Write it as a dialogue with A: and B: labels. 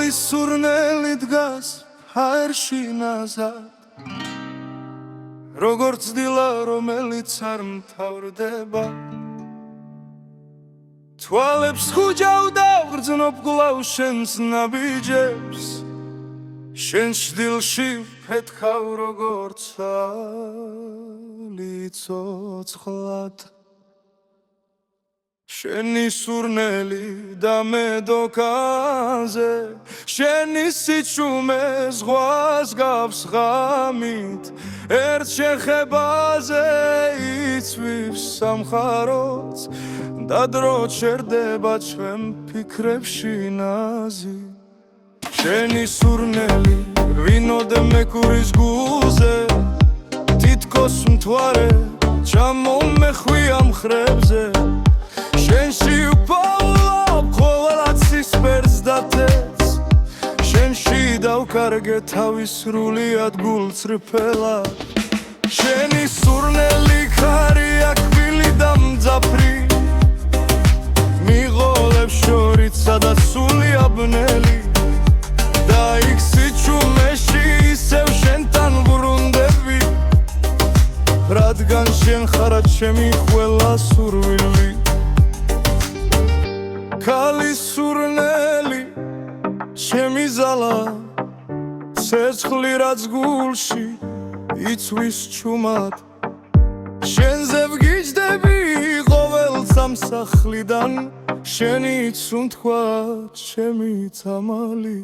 A: ქალის სურნელი დგას ჰაერში ნაზად, როგორც დილა, რომელიც არ მთავრდება. თვალებს ხუჯავ და ვგრძნობ კვლავ შენს ნაბიჯებს, შენ შდილში ფეთქავ როგორც ალი ცოცხლად. შენი სურნელი და მე დოკანზე, შენი სიჩუმე ზღვას გავს ღამით, ერთ შეხებაზე იცვივს სამხაროც და დრო ჩერდება ჩვენ ფიქრებში ნაზი. შენი სურნელი ვინოდე მექურის გულზე, თითქოს მთვარე ჩამომეხვია მხრებზე. შენში ვფავლობ ყველა ცისფერს და თეთრს, შენში დავკარგე თავის სრულიად გულწრფელად. შენი სურნელი ქარია კბილი და მძაფრი, მიღოლებს შორით სადაც სულია ბნელი, და იქ სიჩუმეში ისევ შენთან ვრუნდები, რადგან შენ ხარ ჩემი ყველა სურვილი. ქალის სურნელი ჩემი ზალა, ცეცხლი რაც გულში იცვის ჩუმად, შენზე ვგიჯდები ყოველ სამსახლიდან, შენი ცუნთქვა ჩემი წამალი.